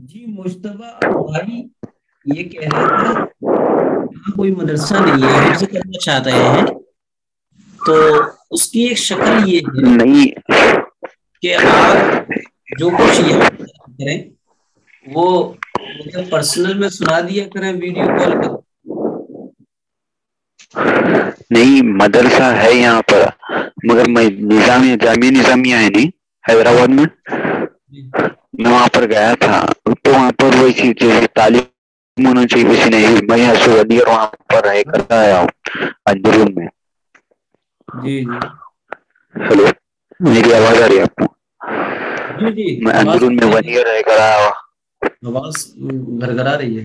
جی مشتبہ بھائی یہ کہہ رہے تھے یہاں کوئی مدرسہ نہیں ہے، حفظ کرنا چاہ رہے ہیں تو اس کی ایک شکل یہ ہے نہیں کہ آپ جو کچھ یہاں کریں وہ مجھے پرسنل میں سنا دیا کریں ویڈیو کال کر نہیں مدرسہ ہے یہاں پر، مگر میں نظامیہ جامعہ نظامیہ ہے نہیں حیدرآباد میں، جی میں وہاں پر گیا تھا تو وہاں پر ویسی جیسے تعلیم ہونا چاہیے ویسی نہیں، میں یہاں سے ودیئر وہاں پر رہ کر آیا ہوں اندرون میں۔ جی جی ہیلو، میری آواز آ رہی ہے آپ کو؟ جی جی میں آواز اندرون میں آ رہی 1 ایئر رہ کر آیا ہوں۔ ہے، آواز گھرگھرا رہی ہے،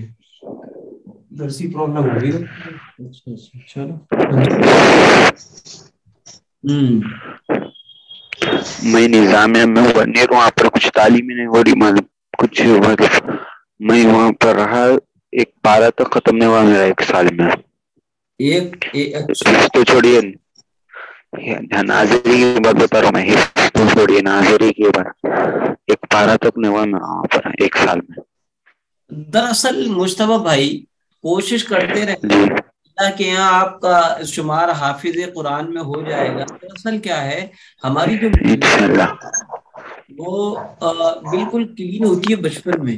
درسی پرابلم ہو رہی ہے۔ اچھا اچھا چلو میں نظامیہ میں 1 ایئر وہاں پر کچھ تعلیمی نہیں ہو رہی، معلوم کچھ مطلب میں وہاں پر رہا، ایک پارا تک ختم نہیں ہوا میرا 1 سال میں۔ اچھا تو چھوڑیے ناظری کی بات بتا رہا ہوں میں، تو چھوڑیے ناظری کی بات، ایک پارا تک نہیں ہوا میں وہاں پر 1 سال میں۔ دراصل مجتبیٰ بھائی کوشش کرتے رہیں جی اللہ کے یہاں آپ کا شمار حافظ قرآن میں ہو جائے گا۔ دراصل کیا ہے ہماری جو انشاءاللہ۔ وہ بالکل کلین ہوتی ہے بچپن میں،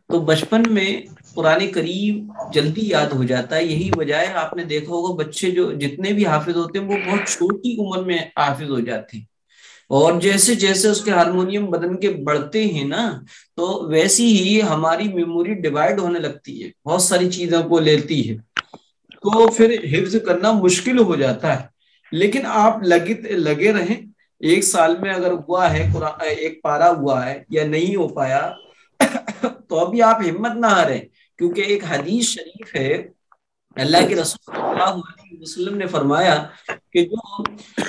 تو بچپن میں قرآن کریم جلدی یاد ہو جاتا ہے۔ یہی وجہ ہے آپ نے دیکھا ہوگا بچے جو جتنے بھی حافظ ہوتے ہیں وہ بہت چھوٹی عمر میں حافظ ہو جاتے ہیں، اور جیسے جیسے اس کے ہارمونیم بدن کے بڑھتے ہیں نا تو ویسی ہی ہماری میموری ڈیوائڈ ہونے لگتی ہے، بہت ساری چیزوں کو لیتی ہے، تو پھر حفظ کرنا مشکل ہو جاتا ہے۔ لیکن آپ لگے رہیں، 1 سال میں اگر ہوا ہے ایک پارا ہوا ہے یا نہیں ہو پایا تو ابھی آپ ہمت نہ ہاریں، کیونکہ ایک حدیث شریف ہے، اللہ کے رسول صلی اللہ علیہ وسلم نے فرمایا کہ جو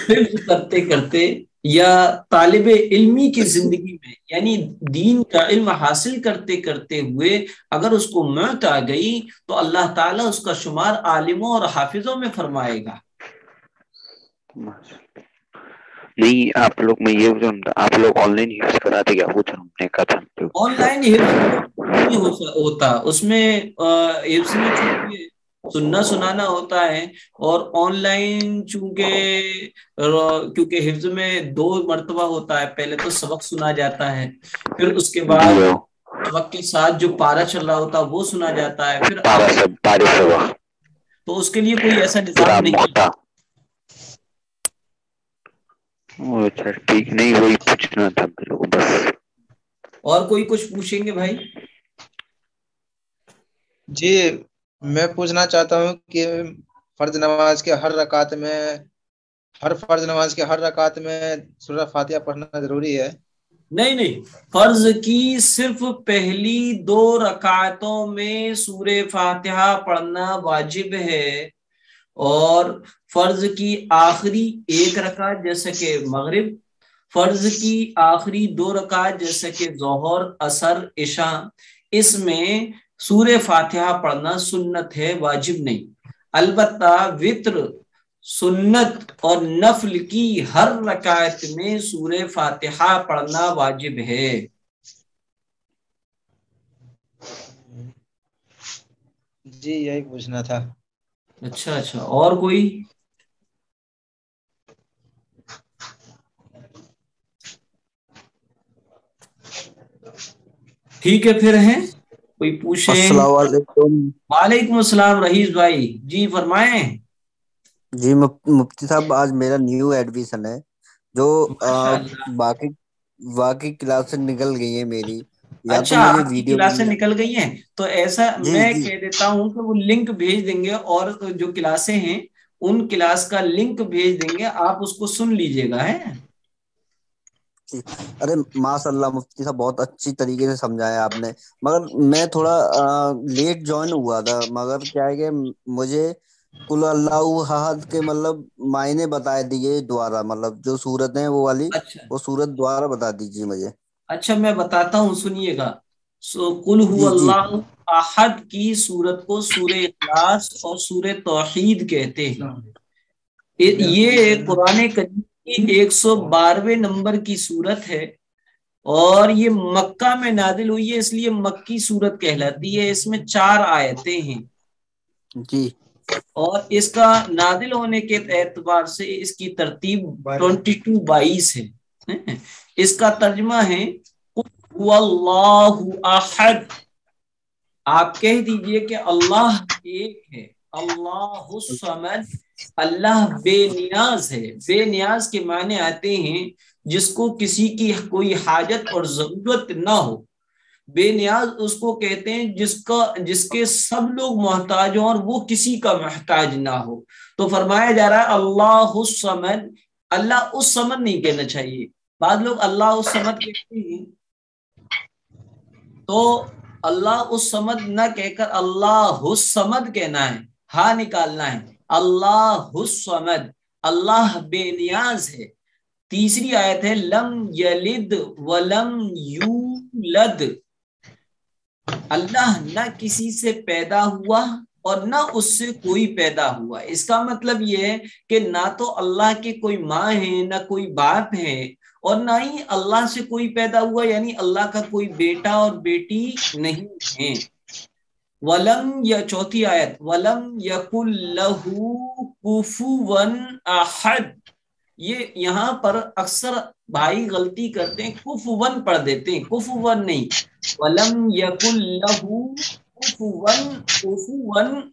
حفظ کرتے کرتے یا طالب علمی کی زندگی میں یعنی دین کا علم حاصل کرتے کرتے ہوئے اگر اس کو موت آ گئی تو اللہ تعالیٰ اس کا شمار عالموں اور حافظوں میں فرمائے گا۔ نہیں آپ لوگ، میں یہ آپ لوگ آن لائن یوز کراتے کیا؟ وہ نے کہا تھا آن لائن حفظ نہیں ہوتا، اس میں حفظ میں چونکہ سننا سنانا ہوتا ہے، اور آن لائن کیونکہ حفظ میں 2 مرتبہ ہوتا ہے، پہلے تو سبق سنا جاتا ہے، پھر اس کے جی بعد وہ سبق کے ساتھ جو پارا چل رہا ہوتا ہے وہ سنا جاتا ہے، پھر پارا آخر سب پارے سب تو اس کے لیے کوئی ایسا پورا نظام نہیں ہے۔ محتا۔ اچھا ٹھیک، نہیں وہی پوچھنا تھا میرے کو بس۔ اور کوئی کچھ پوچھیں گے بھائی؟ جی میں پوچھنا چاہتا ہوں کہ فرض نماز کے ہر رکعت میں سورہ فاتحہ پڑھنا ضروری ہے؟ نہیں نہیں، فرض کی صرف پہلی 2 رکعتوں میں سورہ فاتحہ پڑھنا واجب ہے، اور فرض کی آخری 1 رکعت جیسے کہ مغرب، فرض کی آخری 2 رکعت جیسے کہ ظہر عصر عشاء، اس میں سورہ فاتحہ پڑھنا سنت ہے، واجب نہیں۔ البتہ وتر، سنت اور نفل کی ہر رکعت میں سورہ فاتحہ پڑھنا واجب ہے۔ جی یہی پوچھنا تھا۔ اچھا اچھا، اور کوئی؟ ٹھیک ہے پھر ہیں کوئی پوچھیں؟ السلام علیکم۔ وعلیکم السلام رئیس بھائی، جی فرمائیں۔ جی مفتی صاحب، آج میرا نیو ایڈمیشن ہے، جو ماشاء اللہ۔ باقی باقی کلاسیں نکل گئی ہیں میری، یا تو اچھا مجھے آپ کی ویڈیو کلاسیں مل نکل گئی ہیں تو ایسا جی میں جی کہہ دیتا ہوں کہ وہ لنک بھیج دیں گے، اور جو کلاسیں ہیں ان کلاس کا لنک بھیج دیں گے، آپ اس کو سن لیجئے گا ہے۔ جی۔ ارے ماشاء اللہ مفتی صاحب، بہت اچھی طریقے سے سمجھایا آپ نے، مگر میں تھوڑا لیٹ جوائن ہوا تھا، مگر کیا ہے کہ مجھے کل اللہ احد کے مطلب معنی بتائے دیے دوبارہ، مطلب جو صورت ہیں وہ والی، اچھا وہ صورت دوبارہ بتا دیجیے مجھے۔ اچھا میں بتاتا ہوں، سنیے گا۔ قل هو جی جی اللہ احد کی صورت کو سورہ اخلاص اور سورہ توحید کہتے ہیں۔ یہ قرآن کریم کی 112ویں نمبر کی صورت ہے، اور یہ مکہ میں نازل ہوئی ہے، اس لیے مکی سورت کہلاتی ہے۔ اس میں 4 آیتیں ہیں جی اور اس کا نازل ہونے کے اعتبار سے اس کی ترتیب 22 ہے۔ اس کا ترجمہ ہے قل اللہ احد، آپ کہہ دیجئے کہ اللہ ایک ہے، اللہ الصمد، اللہ بے نیاز ہے۔ بے نیاز کے معنی آتے ہیں جس کو کسی کی کوئی حاجت اور ضرورت نہ ہو۔ بے نیاز اس کو کہتے ہیں جس کے سب لوگ محتاج ہوں اور وہ کسی کا محتاج نہ ہو۔ تو فرمایا جا رہا ہے اللہ الصمد، اللہ اس صمد نہیں کہنا چاہیے، بعض لوگ اللہ الصمد کہتے ہیں، تو اللہ الصمد نہ کہہ کر اللہ الصمد کہنا ہے، ہاں نکالنا ہے، اللہ الصمد، اللہ بے نیاز ہے۔ تیسری آیت ہے لم یلد ولم یولد، اللہ نہ کسی سے پیدا ہوا اور نہ اس سے کوئی پیدا ہوا۔ اس کا مطلب یہ ہے کہ نہ تو اللہ کے کوئی ماں ہے نہ کوئی باپ ہے، اور نہ ہی اللہ سے کوئی پیدا ہوا، یعنی اللہ کا کوئی بیٹا اور بیٹی نہیں ہے۔ ولم، یا چوتھی آیت ولم یکن لہ کفوا احد، یہ یہاں پر اکثر بھائی غلطی کرتے ہیں، کفون پڑھ دیتے ہیں، کفون نہیں، ولم یکن لہ کفوا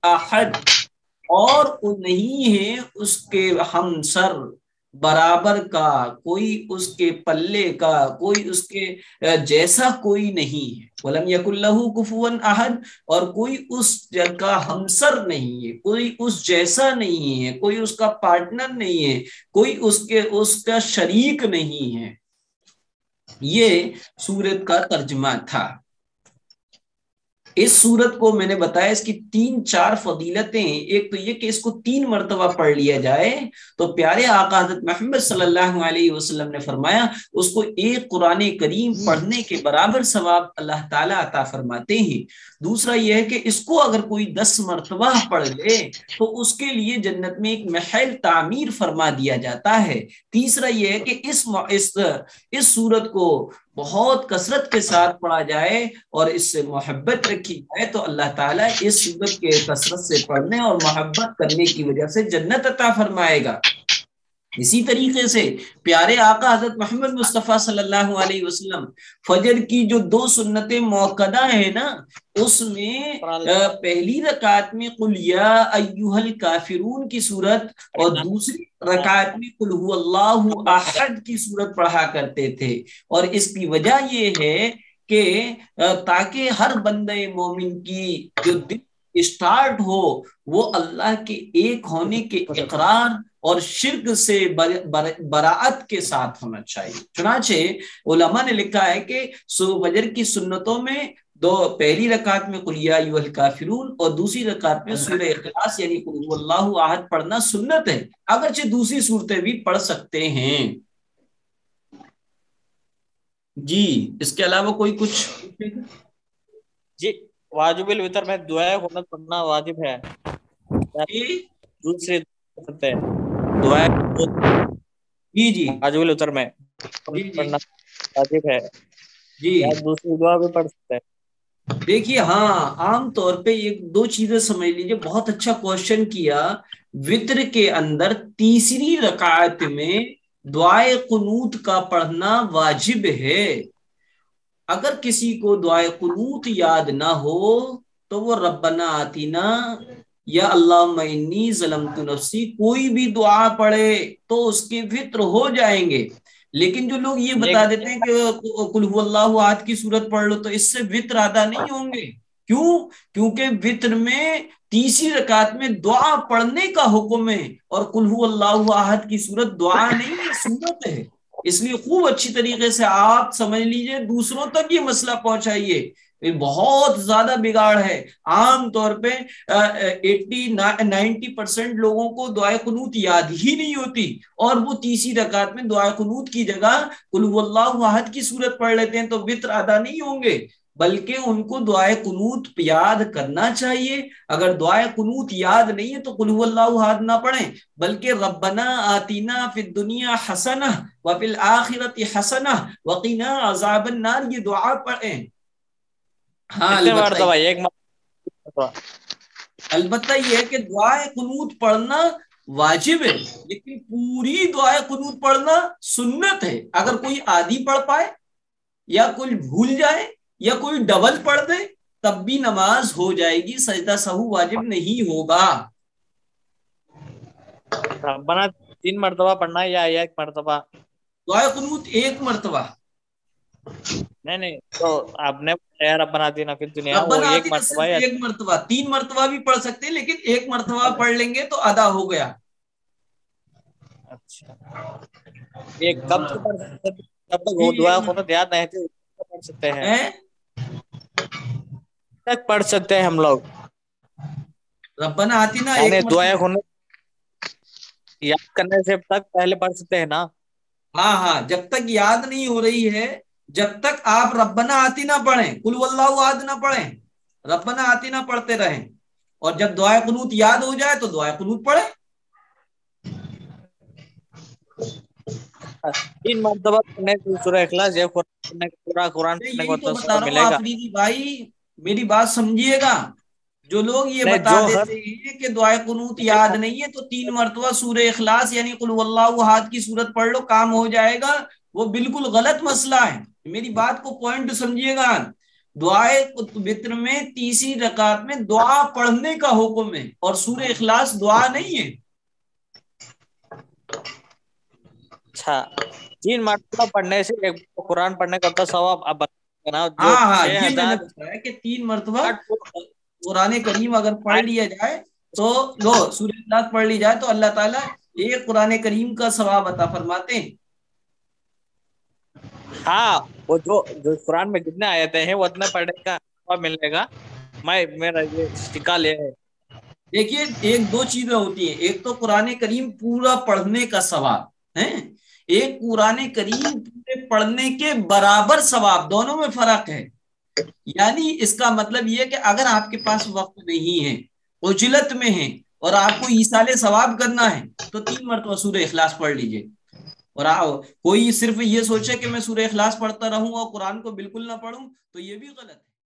احد، اور وہ نہیں ہے اس کے ہمسر برابر کا، کوئی اس کے پلے کا، کوئی اس کے جیسا کوئی نہیں ہے۔ ولم یکن لہ کفوا احد، اور کوئی اس کا ہمسر نہیں ہے، کوئی اس جیسا نہیں ہے، کوئی اس کا پارٹنر نہیں ہے، کوئی اس کا شریک نہیں ہے۔ یہ سورت کا ترجمہ تھا۔ اس سورت کو میں نے بتایا اس کی 3-4 فضیلتیں ہیں۔ ایک تو یہ کہ اس کو 3 مرتبہ پڑھ لیا جائے تو پیارے آقا حضرت محمد صلی اللہ علیہ وسلم نے فرمایا اس کو ایک قرآن کریم پڑھنے کے برابر ثواب اللہ تعالیٰ عطا فرماتے ہیں۔ دوسرا یہ ہے کہ اس کو اگر کوئی 10 مرتبہ پڑھ لے تو اس کے لیے جنت میں ایک محل تعمیر فرما دیا جاتا ہے۔ تیسرا یہ ہے کہ اس سورت کو بہت کثرت کے ساتھ پڑھا جائے اور اس سے محبت رکھی جائے تو اللہ تعالیٰ اس سورت کے کثرت سے پڑھنے اور محبت کرنے کی وجہ سے جنت عطا فرمائے گا۔ اسی طریقے سے پیارے آقا حضرت محمد مصطفیٰ صلی اللہ علیہ وسلم فجر کی جو 2 سنتیں موقدہ ہیں نا، اس میں پہلی رکعت میں قل یا ایھا الکافرون کی صورت اور دوسری رکعت میں قل ھو اللہ احد کی صورت پڑھا کرتے تھے۔ اور اس کی وجہ یہ ہے کہ تاکہ ہر بندے مومن کی جو دل اسٹارٹ ہو وہ اللہ کے ایک ہونے کے اقرار اور شرک سے براعت کے ساتھ ہونا چاہیے۔ چنانچہ علماء نے لکھا ہے کہ فجر کی سنتوں میں پہلی رکعت میں قل یا ایھا الکافرون اور دوسری رکعت میں سورہ اخلاص یعنی قل ھو اللہ احد پڑھنا سنت ہے، اگرچہ دوسری صورتیں بھی پڑھ سکتے ہیں۔ جی اس کے علاوہ کوئی کچھ؟ جی واجب الوتر میں دعائے خنت پڑھنا واجب ہے، دوسری دعائے جی جی واجب الوتر میں پڑھنا واجب ہے، جی دوسری دعا بھی پڑھ سکتے ہیں۔ دیکھیے ہاں عام طور پہ 1-2 چیزیں سمجھ لیجیے، بہت اچھا کوشچن کیا۔ وتر کے اندر تیسری رکعت میں دعائے قنوت کا پڑھنا واجب ہے۔ اگر کسی کو دعائے قنوت یاد نہ ہو تو وہ ربنا آتینا یا اللہم انی ظلمت نفسی کوئی بھی دعا پڑھے تو اس کے وتر ہو جائیں گے۔ لیکن جو لوگ یہ بتا دیتے ہیں کہ قل ھو اللہ احد کی صورت پڑھ لو تو اس سے وتر ادا نہیں ہوں گے، کیوں؟ کیونکہ وتر میں تیسری رکعت میں دعا پڑھنے کا حکم ہے اور قل ھو اللہ احد کی صورت دعا نہیں ہے، سنت ہے۔ اس لیے خوب اچھی طریقے سے آپ سمجھ لیجئے، دوسروں تک یہ مسئلہ پہنچائیے۔ بہت زیادہ بگاڑ ہے، عام طور پہ 80-90% لوگوں کو دعائے قنوت یاد ہی نہیں ہوتی اور وہ تیسری رکعت میں دعائے قنوت کی جگہ قل ھو اللہ احد کی صورت پڑھ لیتے ہیں تو وتر ادا نہیں ہوں گے۔ بلکہ ان کو دعائے قنوت یاد کرنا چاہیے. اگر دعائے قنوت یاد نہیں ہے تو قل هو اللہ احد نہ پڑھیں، بلکہ ربنا آتینا فی الدنیا حسنہ وفی الآخرۃ حسنہ وقنا عذاب النار، یہ دعا پڑھیں. ہاں کتنے مرتبہ؟ ایک مرتبہ. البتہ یہ ہے کہ دعائے قنوت پڑھنا واجب ہے، لیکن پوری دعائے قنوت پڑھنا سنت ہے. اگر کوئی آدھی پڑھ پائے یا کوئی بھول جائے یا کوئی ڈبل پڑھ دے تب بھی نماز ہو جائے گی، سجدہ سہو واجب نہیں ہوگا. ربنا 3 مرتبہ پڑھنا ہے یا ایک مرتبہ؟ دعائے قنوت ایک مرتبہ. نہیں تو آپ نے ربنا آتنا فی الدنیا وہ ربنا ایک آتنا مرتبہ صرف یا ایک مرتبہ، 3 مرتبہ بھی پڑھ سکتے ہیں لیکن ایک مرتبہ پڑھ لیں گے تو ادا ہو گیا. اچھا ایک کب سے پڑھ سکتے ہیں؟ جب تک وہ دعا کو یاد نہیں تھی پڑھ سکتے ہیں، تک پڑھ سکتے ہیں ہم لوگ. ربنا آتنا یعنی ایک دعا مرتبہ. یاد کرنے سے تک پہلے پڑھ سکتے ہیں نا؟ ہاں جب تک یاد نہیں ہو رہی ہے، جب تک آپ ربنا آتنا پڑھیں، قل واللہ احد نہ پڑھیں، ربنا آتنا پڑھتے رہیں، اور جب دعائے قنوت یاد ہو جائے تو دعائے قنوت پڑھیں. 3 مرتبہ پڑھنے سے سورہ اخلاص یا پورا قرآن میں پڑھنے یہی تو کو بتا ثواب رہا ہوں ملے گا. آفریدی بھائی، میری بات سمجھیے گا. جو لوگ یہ نہیں بتا جو دیتے ہیں کہ دعائے قنوت یاد نہیں ہے تو 3 مرتبہ سورہ اخلاص یعنی قل واللہ احد کی سورت پڑھ لو کام ہو جائے گا، وہ بالکل غلط مسئلہ ہے. میری بات کو پوائنٹ سمجھیے گا. دعائے وتر میں تیسری رکعت میں دعا پڑھنے کا حکم ہے اور سورہ اخلاص دعا نہیں ہے. اچھا 3 مرتبہ پڑھنے سے ایک قرآن پڑھنے کا تو ثواب اب جو ہاں یہ میں نے 6000 بتایا کہ 3 مرتبہ قرآن کریم اگر پڑھ لیا جائے تو سورہ اخلاص پڑھ لی جائے تو اللہ تعالیٰ ایک قرآن کریم کا ثواب عطا فرماتے ہیں. ہاں وہ جو قرآن میں جتنے آیتیں ہیں وہ اتنے پڑھنے کا ثواب ملے گا. میرا یہ سکال یہ ہے. دیکھیے ایک دو چیزیں ہوتی ہیں، ایک تو قرآن کریم پورا پڑھنے کا ثواب ہے، ایک قرآن کریم پورے پڑھنے کے برابر ثواب، دونوں میں فرق ہے. یعنی اس کا مطلب یہ کہ اگر آپ کے پاس وقت نہیں ہے، عجلت میں ہے اور آپ کو ایصال ثواب کرنا ہے تو 3 مرتبہ سورہ اخلاص پڑھ لیجئے. اور کوئی صرف یہ سوچے کہ میں سورہ اخلاص پڑھتا رہوں اور قرآن کو بالکل نہ پڑھوں تو یہ بھی غلط ہے.